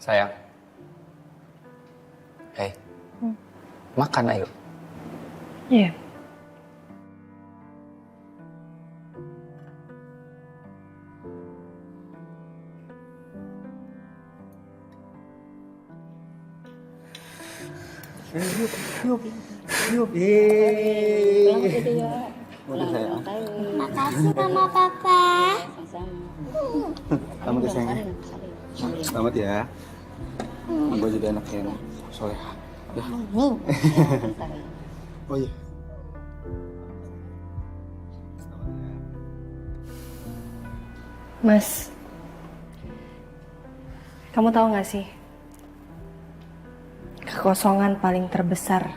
Sayang. Makan ayo. Iya. Yuk. Pulang sayang. Makasih Mama Papa. Selamat ya sayang. Selamat ya. Gue jadi anak yang soleh. Ya. Oh iya. Mas, kamu tahu gak sih? Kekosongan paling terbesar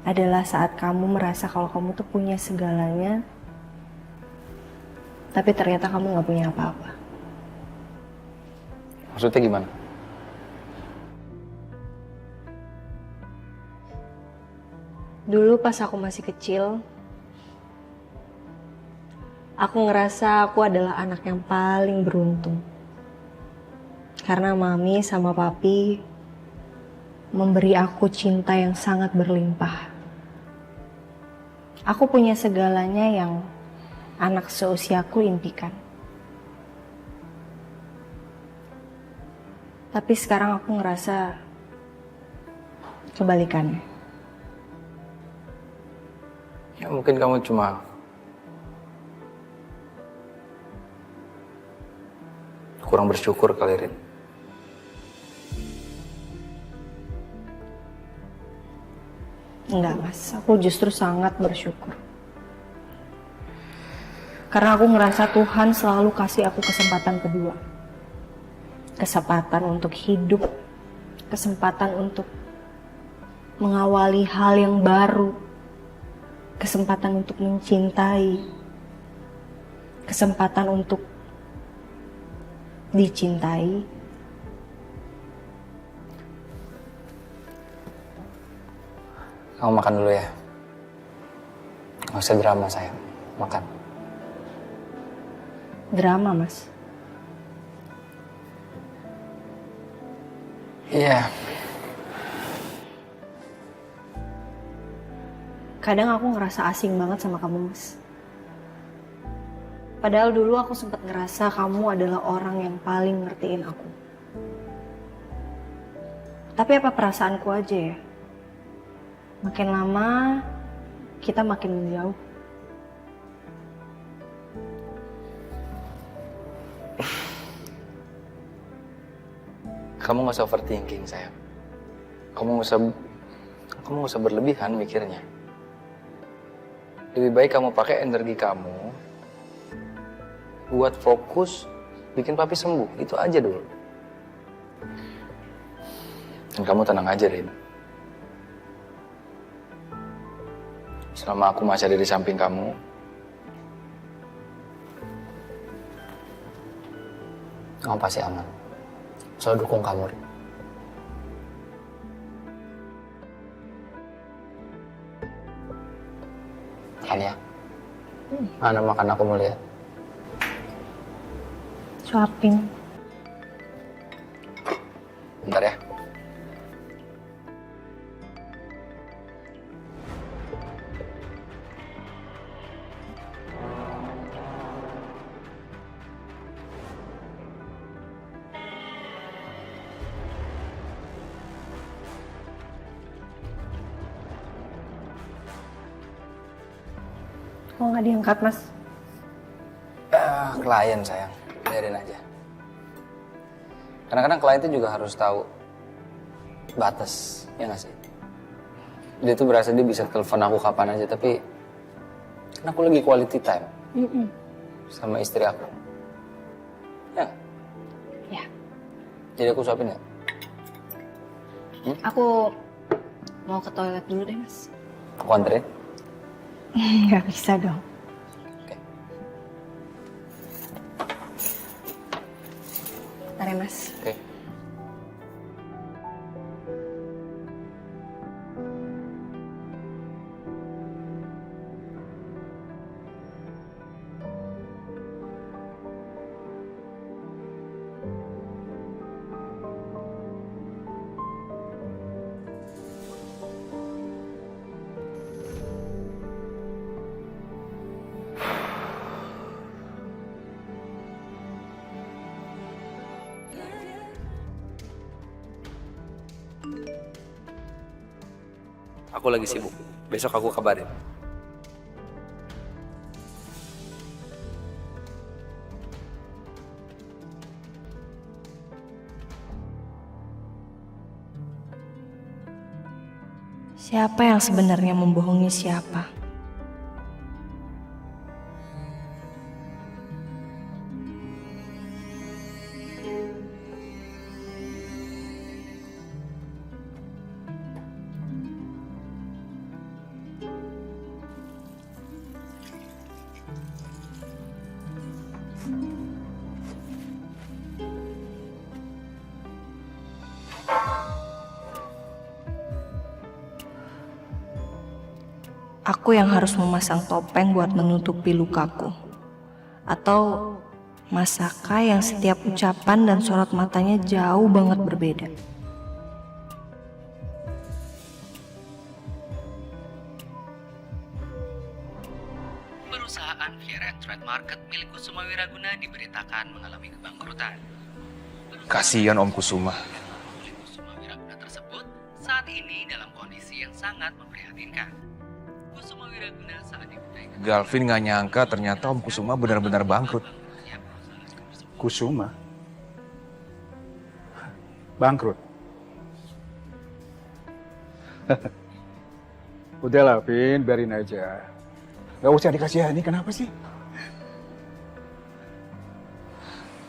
adalah saat kamu merasa kalau kamu tuh punya segalanya, tapi ternyata kamu gak punya apa-apa. Maksudnya gimana? Dulu pas aku masih kecil, aku ngerasa aku adalah anak yang paling beruntung. Karena mami sama papi memberi aku cinta yang sangat berlimpah. Aku punya segalanya yang anak seusiaku impikan. Tapi sekarang aku ngerasa kebalikannya. Ya mungkin kamu cuma kurang bersyukur kali, Rin. Enggak, Mas. Aku justru sangat bersyukur. Karena aku ngerasa Tuhan selalu kasih aku kesempatan kedua. Kesempatan untuk hidup. Kesempatan untuk mengawali hal yang baru. Kesempatan untuk mencintai. Kesempatan untuk dicintai. Kamu makan dulu ya. Gak usah drama, sayang. Makan. Drama, Mas. Iya. Kadang aku ngerasa asing banget sama kamu, Mas. Padahal dulu aku sempat ngerasa kamu adalah orang yang paling ngertiin aku. Tapi apa perasaanku aja ya? Makin lama, kita makin menjauh. Kamu gak usah overthinking, sayang. Kamu gak usah berlebihan mikirnya. Lebih baik kamu pakai energi kamu buat fokus bikin papi sembuh. Itu aja dulu. Dan kamu tenang aja, Rin. Selama aku masih ada di samping kamu, kamu pasti aman. Selalu dukung kamu, Rin. Makan ya. Mana makan aku mau lihat. Suapin. Bentar ya. Kok nggak diangkat, Mas? Klien, sayang. Biarin aja. Kadang-kadang klien itu juga harus tahu batas, ya nggak sih? Dia tuh berasa dia bisa telepon aku kapan aja, tapi kan aku lagi quality time sama istri aku. Ya nggak? Ya. Jadi aku suapin nggak? Aku mau ke toilet dulu deh, Mas. Aku anterin? Nggak bisa dong. Oke. Bentar ya, Mas. Oke. Aku lagi sibuk. Besok aku kabarin. Siapa yang sebenarnya membohongi siapa? Aku yang harus memasang topeng buat menutupi lukaku. Atau Masaka yang setiap ucapan dan sorot matanya jauh banget berbeda. Perusahaan Viren Trade Market milik Kusuma Wiraguna diberitakan mengalami kebangkrutan. Kasihan Om Kusuma. Milik Kusuma Wiraguna tersebut saat ini dalam kondisi yang sangat memprihatinkan. Kusuma Wiraguna saat dimintai Galvin nggak nyangka ternyata Om Kusuma benar-benar bangkrut. Kusuma? Bangkrut? Udahlah, Vin, biarin aja. Gak usah dikasihani, kenapa sih?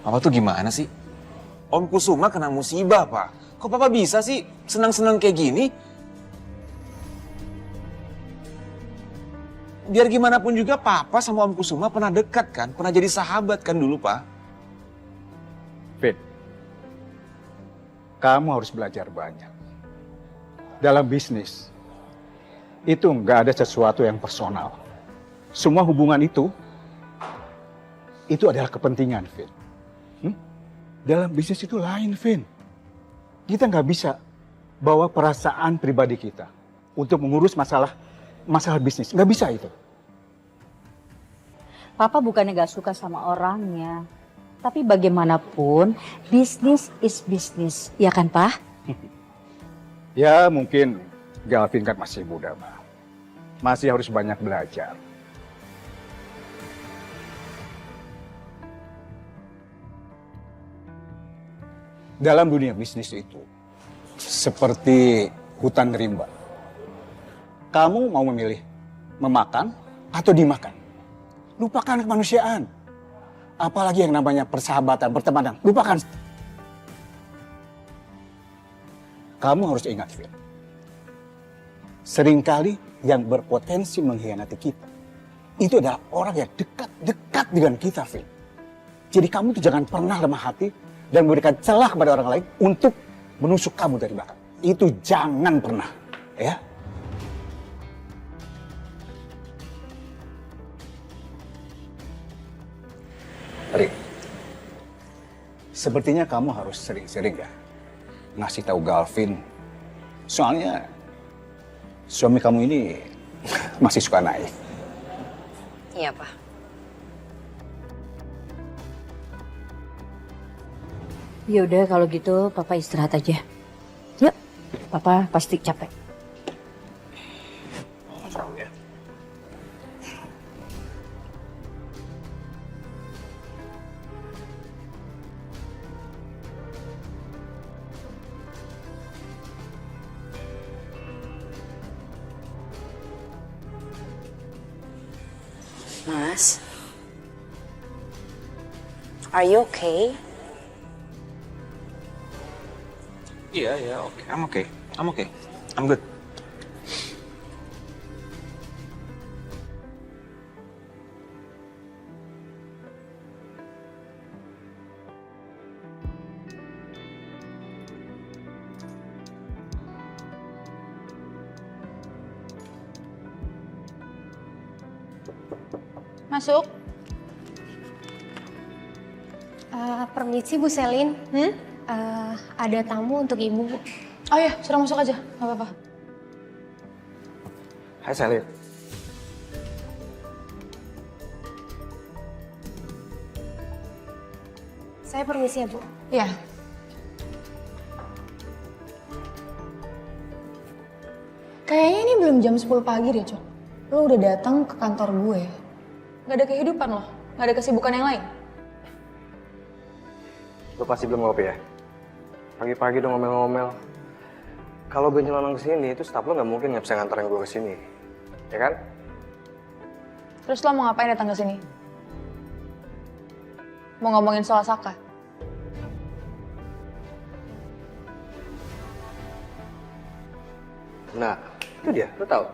Papa tuh gimana sih? Om Kusuma kena musibah, Pak. Kok Papa bisa sih senang-senang kayak gini? Biar gimana pun juga Papa sama Om Kusuma pernah dekat kan? Pernah jadi sahabat kan dulu, Pak? Vin, kamu harus belajar banyak. Dalam bisnis, itu nggak ada sesuatu yang personal. Semua hubungan itu adalah kepentingan, Vin. Dalam bisnis itu lain, Vin. Kita nggak bisa bawa perasaan pribadi kita untuk mengurus masalah bisnis. Nggak bisa itu. Papa bukannya gak suka sama orangnya. Tapi bagaimanapun, bisnis is bisnis. Ya kan, Pak? Ya, mungkin Galvin kan masih muda, Ma. Masih harus banyak belajar. Dalam dunia bisnis itu, seperti hutan rimba. Kamu mau memilih memakan atau dimakan. Lupakan kemanusiaan. Apalagi yang namanya persahabatan, pertemanan. Lupakan. Kamu harus ingat, Phil. Seringkali yang berpotensi mengkhianati kita, itu adalah orang yang dekat dengan kita, Phil. Jadi kamu tuh jangan pernah lemah hati dan memberikan celah kepada orang lain untuk menusuk kamu dari belakang. Itu jangan pernah, ya. Rik, sepertinya kamu harus sering-sering ya ngasih tahu Galvin. Soalnya suami kamu ini masih suka naif. Iya, Pak. Yaudah kalau gitu Papa istirahat aja. Yuk, Papa pasti capek. Mas, are you okay? Yeah, okay. I'm okay. I'm good. Masuk. Permisi Bu Selin. Ada tamu untuk Ibu. Oh iya, sudah masuk aja, nggak apa-apa. Hai Selin. Saya permisi ya Bu. Iya. Kayaknya ini belum jam 10 pagi deh, Cok. Lo udah datang ke kantor gue. Gak ada kehidupan lo, gak ada kesibukan yang lain. Lo pasti belum ngopi ya? Pagi-pagi udah ngomel-ngomel. Kalau gue nyelonong kesini, itu staff lo gak mungkin nggak bisa nganterin gue kesini. Ya kan? Terus lo mau ngapain datang ke sini? Mau ngomongin soal Saka? Nah, itu dia, lo tahu.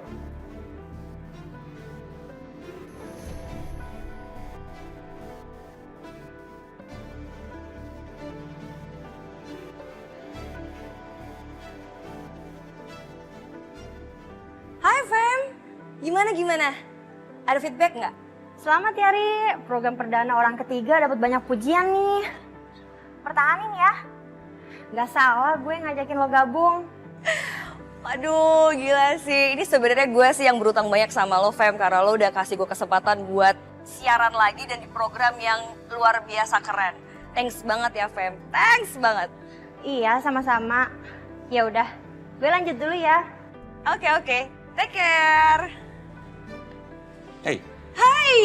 Hai Fem, gimana? Ada feedback nggak? Selamat ya Ri, program perdana orang ketiga dapat banyak pujian nih. Pertahanin ya. Gak salah gue ngajakin lo gabung. Aduh, gila sih. Ini sebenarnya gue sih yang berutang banyak sama lo, Fem, karena lo udah kasih gue kesempatan buat siaran lagi dan di program yang luar biasa keren. Thanks banget ya, Fem. Thanks banget. Iya, sama-sama. Ya udah, gue lanjut dulu ya. Oke. Take care. Hey, Hai.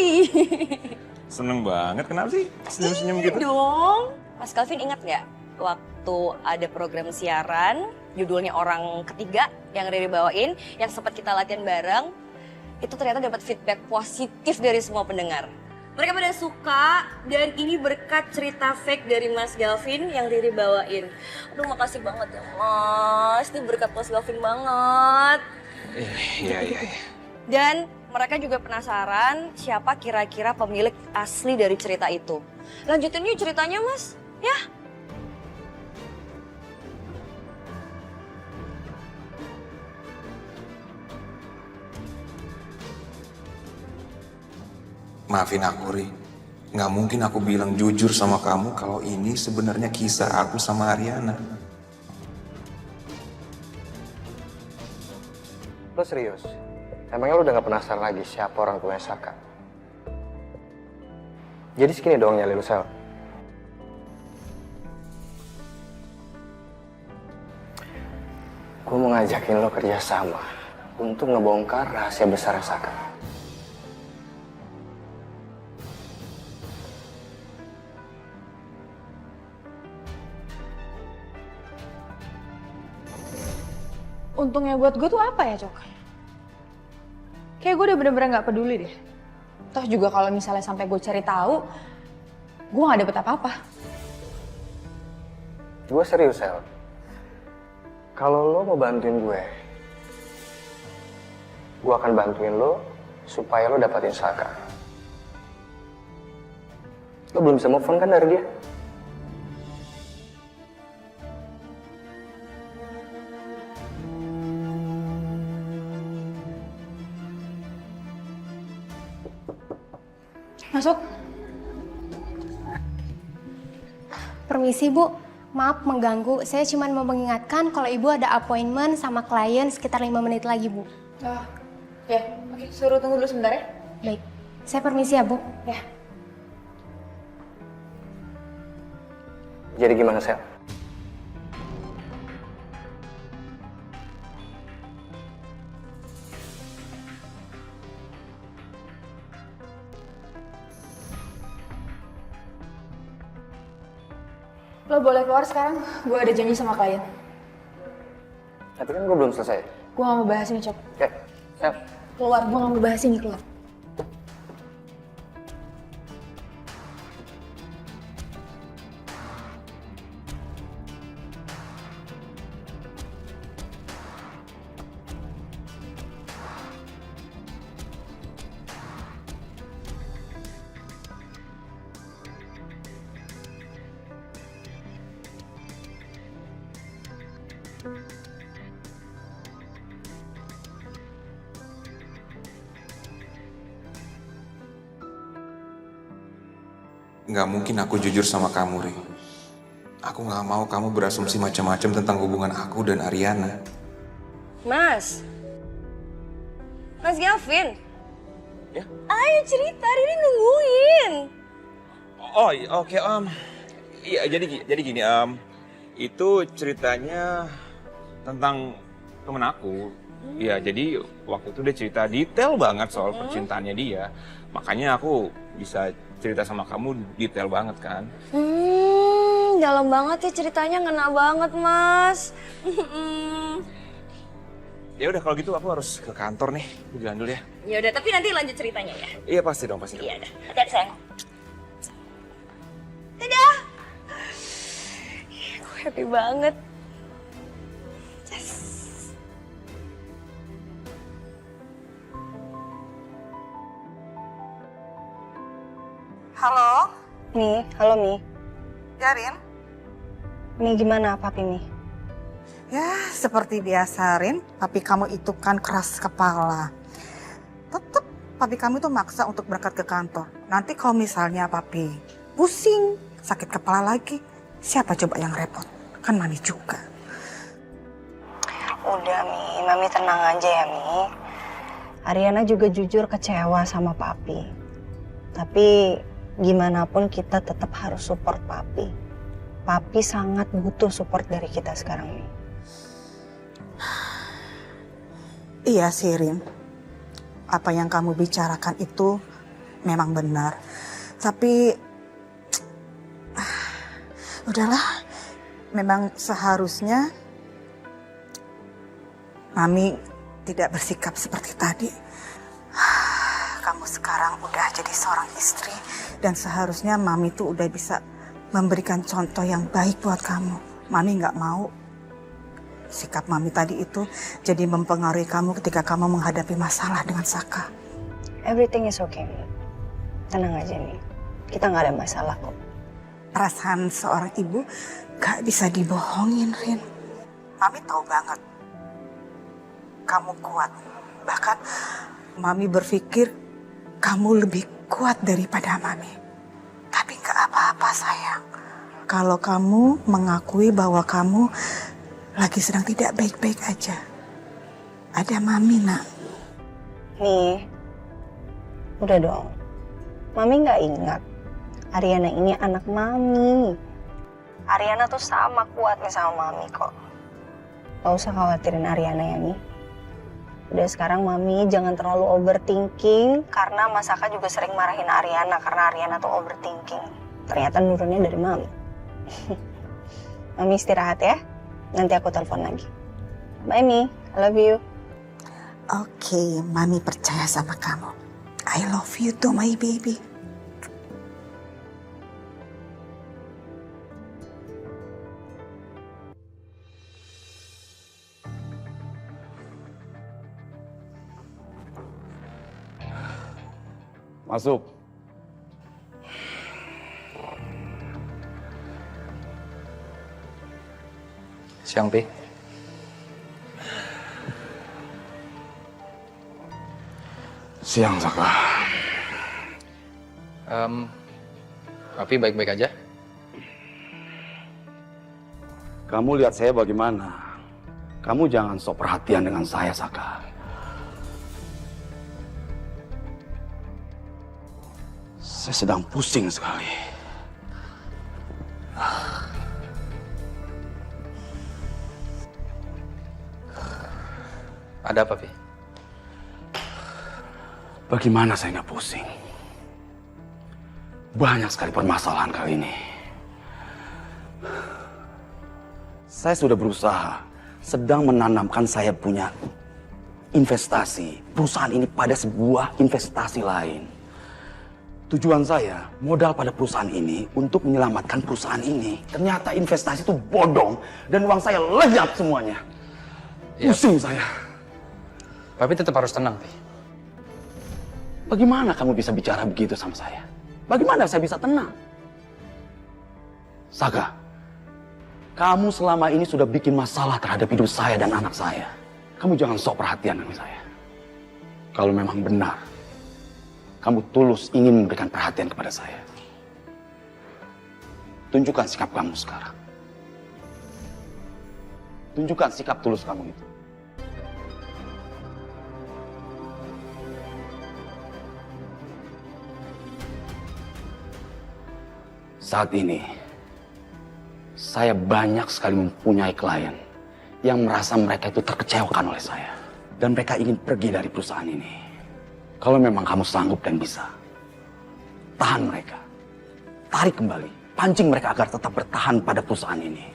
seneng banget. Kenapa sih senyum-senyum gitu? Dong. Mas Calvin ingat nggak waktu ada program siaran judulnya Orang Ketiga yang Riri bawain, yang sempat kita latihan bareng, itu ternyata dapat feedback positif dari semua pendengar. Mereka pada suka dan ini berkat cerita fake dari Mas Galvin yang Riri bawain. Aduh, makasih banget ya Mas, ini berkat Mas Galvin banget. Iya. Dan mereka juga penasaran siapa kira-kira pemilik asli dari cerita itu. Lanjutin yuk ceritanya Mas, ya. Maafin aku, Ri. Nggak mungkin aku bilang jujur sama kamu kalau ini sebenarnya kisah aku sama Ariana. Lo serius? Emangnya lo udah gak penasaran lagi siapa orang tuanya Saka? Jadi segini doang nyali lo, Sel. Gue mau ngajakin lo kerja sama untuk ngebongkar rahasia besar Saka. Untungnya buat gue tuh apa ya, Cok? Kayak gue udah bener-bener gak peduli deh. Toh juga kalau misalnya sampai gue cari tahu, gue gak dapet apa-apa. Gue serius, Sel. Kalau lo mau bantuin gue akan bantuin lo supaya lo dapatin Saka. Lo belum bisa move on kan dari dia? Masuk. Permisi Bu, maaf mengganggu. Saya cuma mau mengingatkan kalau Ibu ada appointment sama klien sekitar 5 menit lagi Bu. Oh, ya. Oke, suruh tunggu dulu sebentar ya. Baik, saya permisi ya Bu. Ya. Jadi gimana, Sel? Lo boleh keluar sekarang, gue ada janji sama klien. Tapi kan gue belum selesai. Gue gak mau bahas ini, Cok. Oke, Sel. Keluar, gue gak mau bahas ini, keluar. Nggak mungkin aku jujur sama kamu, Ri. Aku nggak mau kamu berasumsi macam-macam tentang hubungan aku dan Ariana. Mas Galvin. Ya? Ayo cerita, Riri nungguin. Oh, oke, iya, jadi gini, itu ceritanya tentang temen aku Iya, jadi waktu itu dia cerita detail banget soal percintaannya dia. Makanya aku bisa cerita sama kamu detail banget kan. Dalam banget ya ceritanya, ngena banget Mas. Ya udah kalau gitu aku harus ke kantor nih. Aku jalan dulu ya. Ya udah, tapi nanti lanjut ceritanya ya. Iya pasti dong, pasti. Iya udah. Hati-hati sayang. Dadah. Gue happy banget. Yes. Halo, Mi, halo Mi. Rin. Mi gimana papi Mi? Ya, seperti biasa, Rin. Papi kamu itu kan keras kepala. Tetep papi kamu itu maksa untuk berangkat ke kantor. Nanti kalau misalnya papi pusing, sakit kepala lagi, siapa coba yang repot? Kan mami juga. Udah Mi, Mami tenang aja ya Mi. Ariana juga jujur kecewa sama papi. Tapi gimana pun kita tetap harus support papi. Papi sangat butuh support dari kita sekarang Mi. Iya sih, Rin. Apa yang kamu bicarakan itu memang benar. Tapi, udahlah. Memang seharusnya Mami tidak bersikap seperti tadi. Kamu sekarang udah jadi seorang istri dan seharusnya Mami tuh udah bisa memberikan contoh yang baik buat kamu. Mami nggak mau sikap Mami tadi itu jadi mempengaruhi kamu ketika kamu menghadapi masalah dengan Saka. Everything is okay Mi. Tenang aja Mi. Kita nggak ada masalah kok. Perasaan seorang ibu gak bisa dibohongin, Rin. Mami tahu banget kamu kuat. Bahkan Mami berpikir kamu lebih kuat daripada Mami. Tapi gak apa-apa sayang. Kalau kamu mengakui bahwa kamu lagi sedang tidak baik-baik aja. Ada Mami, nak. Nih, udah dong. Mami nggak ingat. Ariana ini anak Mami. Ariana tuh sama kuatnya sama Mami kok. Gak usah khawatirin Ariana ya, Mi. Udah sekarang Mami jangan terlalu overthinking. Karena Mas Saka juga sering marahin Ariana karena Ariana tuh overthinking. Ternyata nurunnya dari Mami. Mami istirahat ya. Nanti aku telepon lagi. Bye Mi, I love you. Oke, Mami percaya sama kamu. I love you too, my baby. Masuk. Siang, Pi. Siang, Saka. Papi baik-baik aja? Kamu lihat saya bagaimana? Kamu jangan sok perhatian dengan saya, Saka. Saya sedang pusing sekali. Ada apa, Pi? Bagaimana saya nggak pusing? Banyak sekali permasalahan kali ini. Saya sudah berusaha, sedang menanamkan saya punya investasi perusahaan ini pada sebuah investasi lain. Tujuan saya modal pada perusahaan ini untuk menyelamatkan perusahaan ini. Ternyata investasi itu bodong dan uang saya lenyap semuanya. Pusing saya. Papi tetap harus tenang, Pi. Bagaimana kamu bisa bicara begitu sama saya? Bagaimana saya bisa tenang? Saka, kamu selama ini sudah bikin masalah terhadap hidup saya dan anak saya. Kamu jangan sok perhatian dengan saya. Kalau memang benar, kamu tulus ingin memberikan perhatian kepada saya, tunjukkan sikap kamu sekarang. Tunjukkan sikap tulus kamu itu. Saat ini, saya banyak sekali mempunyai klien yang merasa mereka itu terkecewakan oleh saya. Dan mereka ingin pergi dari perusahaan ini. Kalau memang kamu sanggup dan bisa, tahan mereka. Tarik kembali. Pancing mereka agar tetap bertahan pada perusahaan ini.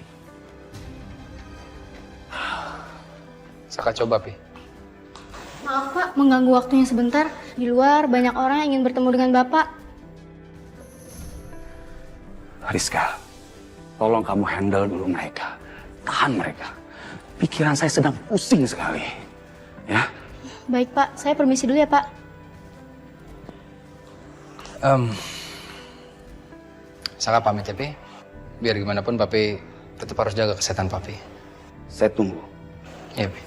Saka coba, Pi. Maaf Pak, mengganggu waktunya sebentar. Di luar banyak orang yang ingin bertemu dengan Bapak. Rizka, tolong kamu handle dulu mereka. Tahan mereka. Pikiran saya sedang pusing sekali. Ya? Baik Pak, saya permisi dulu ya Pak. Saka pamit ya, Pi. Biar gimana pun Papi tetap harus jaga kesehatan Papi. Saya tunggu. Iya, Pi.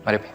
Mari, Pi.